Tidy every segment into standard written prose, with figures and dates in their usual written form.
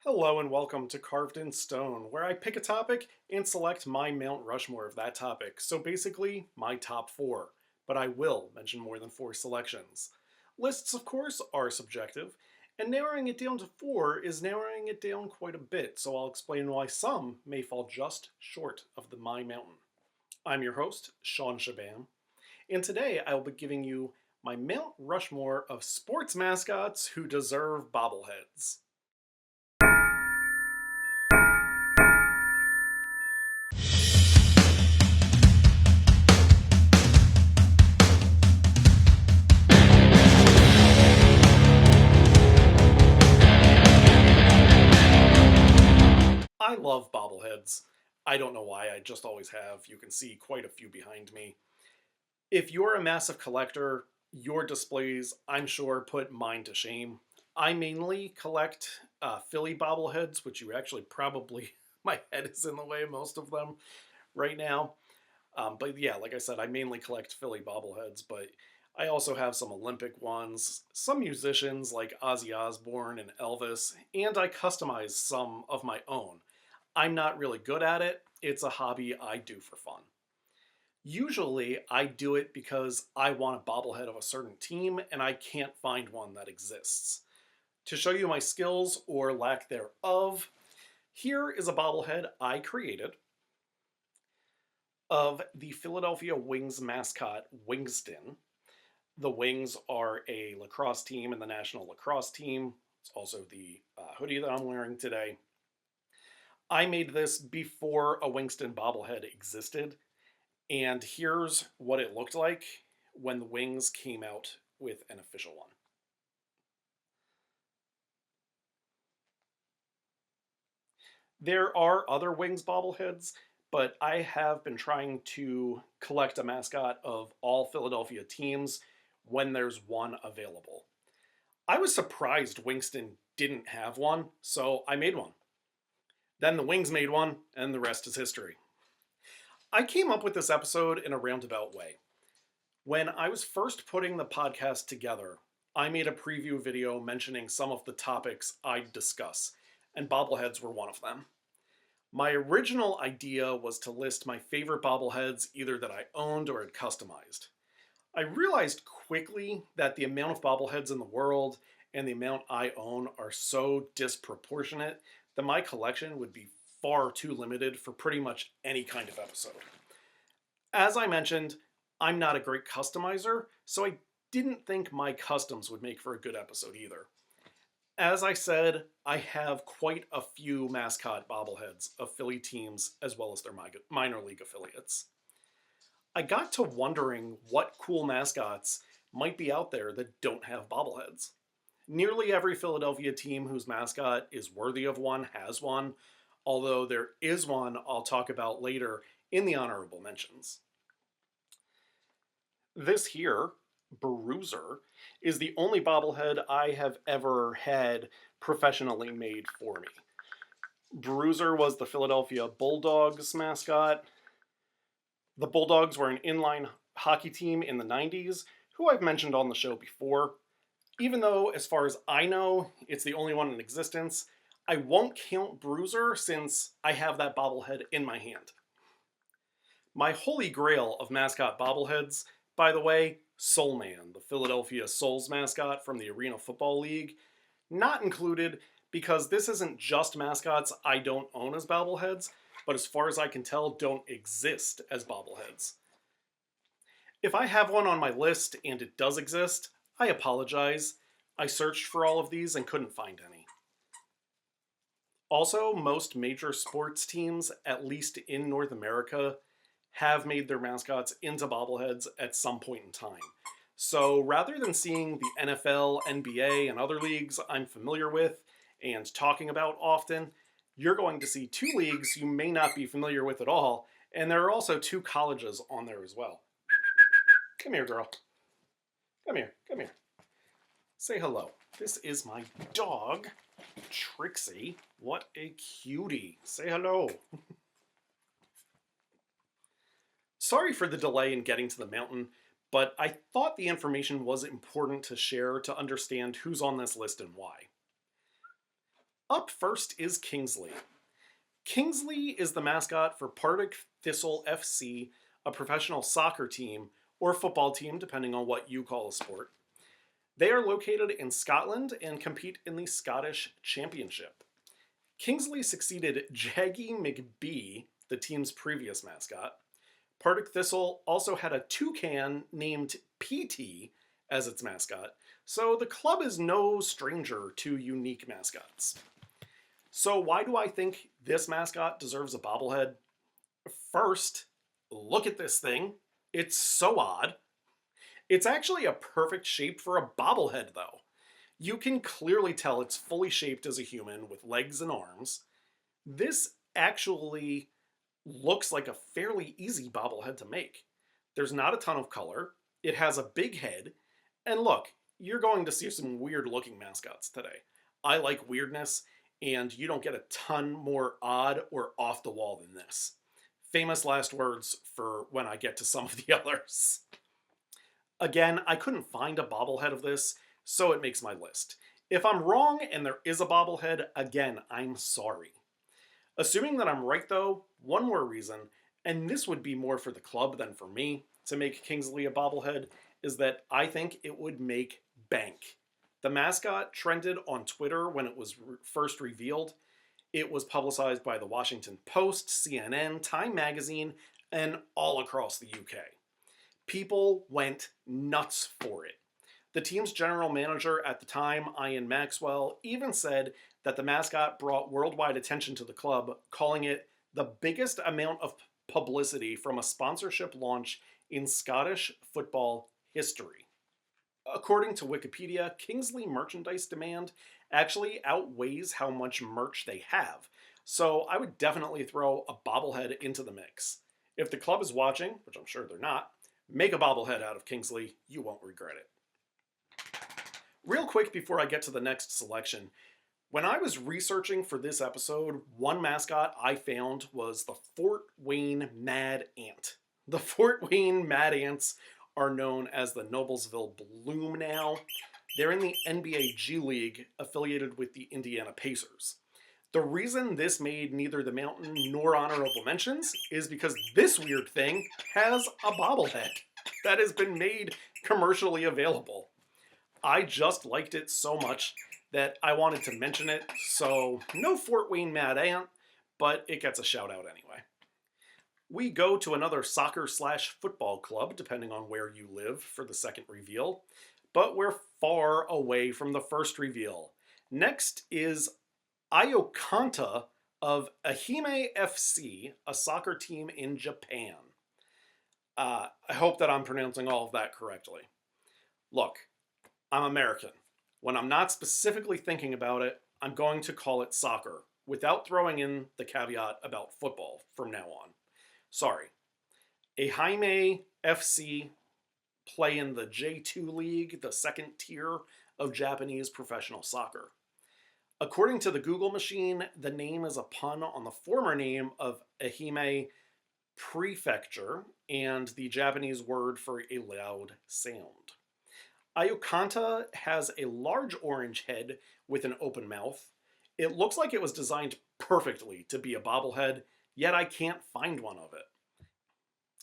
Hello and welcome to Carved in Stone, where I pick a topic and select my Mount Rushmore of that topic. So basically, my top four, but I will mention more than four selections. Lists, of course, are subjective, and narrowing it down to four is narrowing it down quite a bit, so I'll explain why some may fall just short of the My Mountain. I'm your host, Shawn Chabam, and today I will be giving you my Mount Rushmore of sports mascots who deserve bobbleheads. I love bobbleheads. I don't know why, I just always have. You can see quite a few behind me. If you're a massive collector, your displays, I'm sure, put mine to shame. I mainly collect Philly bobbleheads, which you actually probably, my head is in the way of most of them right now. But yeah, like I said, I mainly collect Philly bobbleheads, but I also have some Olympic ones, some musicians like Ozzy Osbourne and Elvis, and I customize some of my own. I'm not really good at it. It's a hobby I do for fun. Usually, I do it because I want a bobblehead of a certain team and I can't find one that exists. To show you my skills or lack thereof, here is a bobblehead I created of the Philadelphia Wings mascot, Wingston. The Wings are a lacrosse team in the National Lacrosse Team. It's also the hoodie that I'm wearing today. I made this before a Wingston bobblehead existed, and here's what it looked like when the Wings came out with an official one. There are other Wings bobbleheads, but I have been trying to collect a mascot of all Philadelphia teams when there's one available. I was surprised Wingston didn't have one, so I made one. Then the Wings made one, and the rest is history. I came up with this episode in a roundabout way. When I was first putting the podcast together, I made a preview video mentioning some of the topics I'd discuss, and bobbleheads were one of them. My original idea was to list my favorite bobbleheads either that I owned or had customized. I realized quickly that the amount of bobbleheads in the world and the amount I own are so disproportionate that my collection would be far too limited for pretty much any kind of episode. As I mentioned, I'm not a great customizer, so I didn't think my customs would make for a good episode either. As I said, I have quite a few mascot bobbleheads of Philly teams as well as their minor league affiliates. I got to wondering what cool mascots might be out there that don't have bobbleheads. Nearly every Philadelphia team whose mascot is worthy of one has one, although there is one I'll talk about later in the honorable mentions. This here, Bruiser, is the only bobblehead I have ever had professionally made for me. Bruiser was the Philadelphia Bulldogs mascot. The Bulldogs were an inline hockey team in the 90s, who I've mentioned on the show before. Even though, as far as I know, it's the only one in existence, I won't count Bruiser since I have that bobblehead in my hand. My holy grail of mascot bobbleheads, by the way, Soul Man, the Philadelphia Souls mascot from the Arena Football League, not included because this isn't just mascots I don't own as bobbleheads, but as far as I can tell, don't exist as bobbleheads. If I have one on my list and it does exist, I apologize. I searched for all of these and couldn't find any. Also, most major sports teams, at least in North America, have made their mascots into bobbleheads at some point in time. So rather than seeing the NFL, NBA, and other leagues I'm familiar with and talking about often, you're going to see two leagues you may not be familiar with at all, and there are also two colleges on there as well. Come here, girl. Come here, come here. Say hello. This is my dog, Trixie. What a cutie. Say hello. Sorry for the delay in getting to the mountain, but I thought the information was important to share to understand who's on this list and why. Up first is Kingsley. Kingsley is the mascot for Partick Thistle FC, a professional soccer team or football team, depending on what you call a sport. They are located in Scotland and compete in the Scottish Championship. Kingsley succeeded Jaggy McBee, the team's previous mascot. Partick Thistle also had a toucan named PT as its mascot, so the club is no stranger to unique mascots. So, why do I think this mascot deserves a bobblehead? First, look at this thing. It's so odd. It's actually a perfect shape for a bobblehead, though. You can clearly tell it's fully shaped as a human with legs and arms. This actually looks like a fairly easy bobblehead to make. There's not a ton of color, it has a big head, and look, you're going to see some weird looking mascots today. I like weirdness, and you don't get a ton more odd or off the wall than this. Famous last words for when I get to some of the others. Again, I couldn't find a bobblehead of this, so it makes my list. If I'm wrong and there is a bobblehead, again, I'm sorry. Assuming that I'm right though, one more reason, and this would be more for the club than for me to make Kingsley a bobblehead, is that I think it would make bank. The mascot trended on Twitter when it was first revealed. It was publicized by the Washington Post, CNN, Time Magazine, and all across the UK. People went nuts for it. The team's general manager at the time, Ian Maxwell, even said that the mascot brought worldwide attention to the club, calling it the biggest amount of publicity from a sponsorship launch in Scottish football history. According to Wikipedia, Kingsley merchandise demand actually outweighs how much merch they have, so I would definitely throw a bobblehead into the mix. If the club is watching, which I'm sure they're not, make a bobblehead out of Kingsley, you won't regret it. Real quick before I get to the next selection, when I was researching for this episode, one mascot I found was the Fort Wayne Mad Ant. The Fort Wayne Mad Ants are known as the Noblesville Bloom now. They're in the NBA G League, affiliated with the Indiana Pacers. The reason this made neither the Mountain nor honorable mentions is because this weird thing has a bobblehead that has been made commercially available. I just liked it so much that I wanted to mention it, so no Fort Wayne Mad Ant, but it gets a shout out anyway. We go to another soccer/football club, depending on where you live, for the second reveal, but we're far away from the first reveal. Next is Iokanta of Ehime FC, a soccer team in Japan. I hope that I'm pronouncing all of that correctly. Look, I'm American. When I'm not specifically thinking about it, I'm going to call it soccer, without throwing in the caveat about football from now on. Sorry. Ehime FC play in the J2 League, the second tier of Japanese professional soccer. According to the Google machine, the name is a pun on the former name of Ehime Prefecture and the Japanese word for a loud sound. Iokanta has a large orange head with an open mouth. It looks like it was designed perfectly to be a bobblehead, yet I can't find one of it.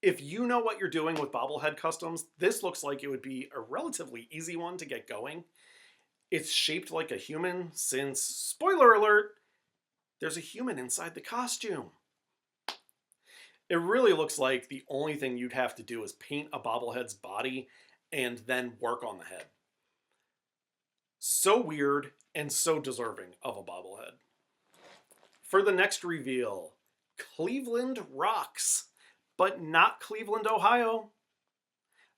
If you know what you're doing with bobblehead customs, this looks like it would be a relatively easy one to get going. It's shaped like a human since, spoiler alert, there's a human inside the costume. It really looks like the only thing you'd have to do is paint a bobblehead's body and then work on the head. So weird and so deserving of a bobblehead. For the next reveal, Cleveland rocks, but not Cleveland, Ohio.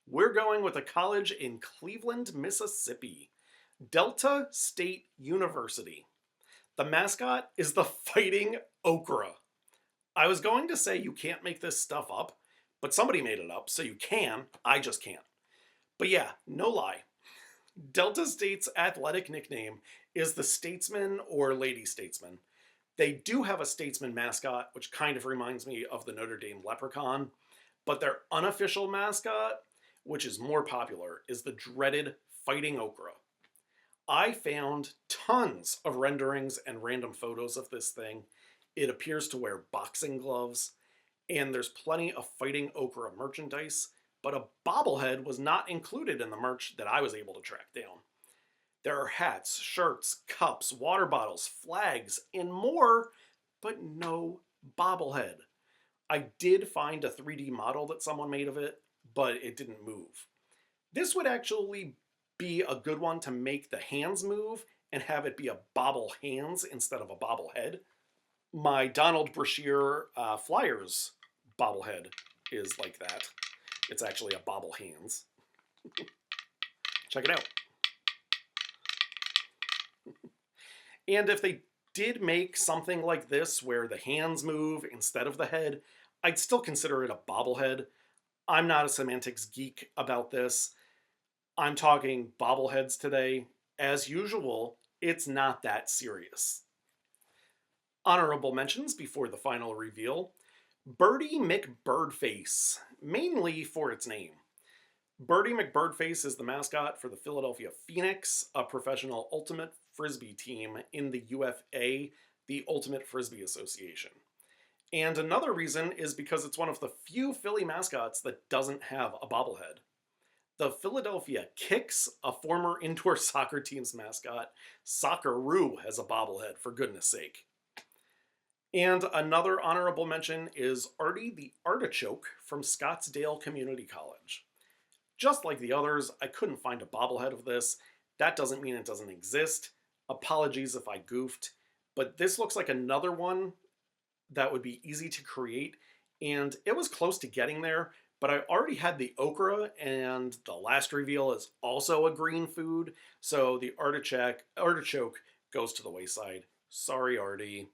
We're going with a college in Cleveland, Mississippi, Delta State University. The mascot is the Fighting Okra. I was going to say you can't make this stuff up, but somebody made it up, so you can. I just can't. But yeah, no lie. Delta State's athletic nickname is the Statesman or Lady Statesman. They do have a Statesman mascot, which kind of reminds me of the Notre Dame Leprechaun, but their unofficial mascot, which is more popular, is the dreaded Fighting Okra. I found tons of renderings and random photos of this thing. It appears to wear boxing gloves, and there's plenty of Fighting Okra merchandise, but a bobblehead was not included in the merch that I was able to track down. There are hats, shirts, cups, water bottles, flags, and more, but no bobblehead. I did find a 3D model that someone made of it, but it didn't move. This would actually be a good one to make the hands move and have it be a bobble hands instead of a bobblehead. My Donald Brashear Flyers bobblehead is like that. It's actually a bobble hands. Check it out. And if they did make something like this where the hands move instead of the head, I'd still consider it a bobblehead. I'm not a semantics geek about this. I'm talking bobbleheads today. As usual, it's not that serious. Honorable mentions before the final reveal. Birdie McBirdface, mainly for its name. Birdie McBirdface is the mascot for the Philadelphia Phoenix, a professional ultimate frisbee team in the UFA, the Ultimate Frisbee Association. And another reason is because it's one of the few Philly mascots that doesn't have a bobblehead. The Philadelphia Kicks, a former indoor soccer team's mascot, Socceroo has a bobblehead, for goodness sake. And another honorable mention is Artie the Artichoke from Scottsdale Community College. Just like the others, I couldn't find a bobblehead of this. That doesn't mean it doesn't exist. Apologies if I goofed, but this looks like another one that would be easy to create, and it was close to getting there, but I already had the okra, and the last reveal is also a green food, so the artichoke goes to the wayside. Sorry, Artie.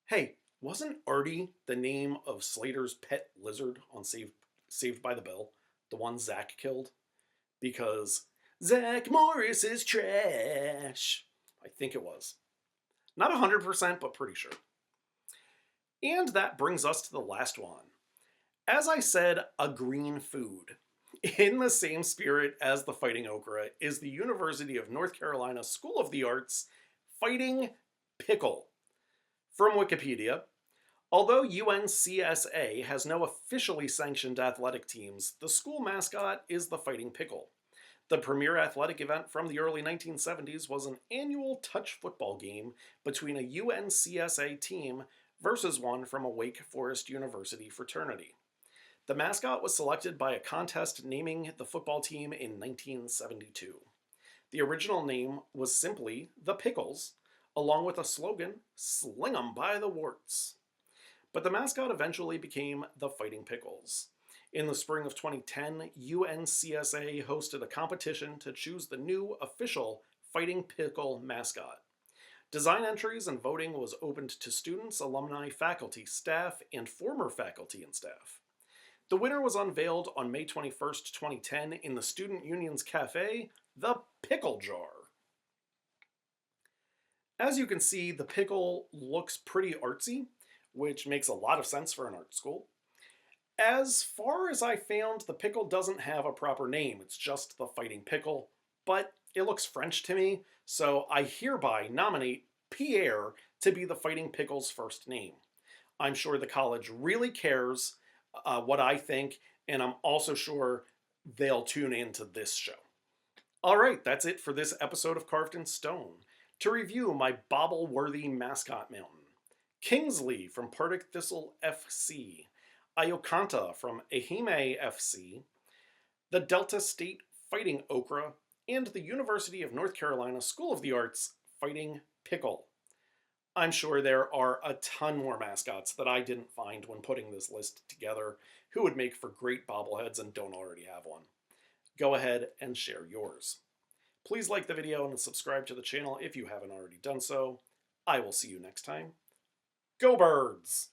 Hey, wasn't Artie the name of Slater's pet lizard on Saved by the Bell? The one Zach killed? Because Zach Morris is trash. I think it was. Not 100%, but pretty sure. And that brings us to the last one. As I said, a green food. In the same spirit as the Fighting Okra is the University of North Carolina School of the Arts Fighting Pickle. From Wikipedia, although UNCSA has no officially sanctioned athletic teams, the school mascot is the Fighting Pickle. The premier athletic event from the early 1970s was an annual touch football game between a UNCSA team versus one from a Wake Forest University fraternity. The mascot was selected by a contest naming the football team in 1972. The original name was simply the Pickles, along with a slogan, "Sling 'em by the warts." But the mascot eventually became the Fighting Pickles. In the spring of 2010, UNCSA hosted a competition to choose the new official Fighting Pickle mascot. Design entries and voting was opened to students, alumni, faculty, staff, and former faculty and staff. The winner was unveiled on May 21st, 2010 in the Student Union's cafe, the Pickle Jar. As you can see, the pickle looks pretty artsy, which makes a lot of sense for an art school. As far as I found, the pickle doesn't have a proper name. It's just the Fighting Pickle, but it looks French to me, so I hereby nominate Pierre to be the Fighting Pickle's first name. I'm sure the college really cares what I think, and I'm also sure they'll tune into this show. All right, that's it for this episode of Carved in Stone. To review my bobble-worthy mascot mountain: Kingsley from Partick Thistle FC, Iokanta from Ehime FC, the Delta State Fighting Okra, and the University of North Carolina School of the Arts Fighting Pickle. I'm sure there are a ton more mascots that I didn't find when putting this list together who would make for great bobbleheads and don't already have one. Go ahead and share yours. Please like the video and subscribe to the channel if you haven't already done so. I will see you next time. Go Birds!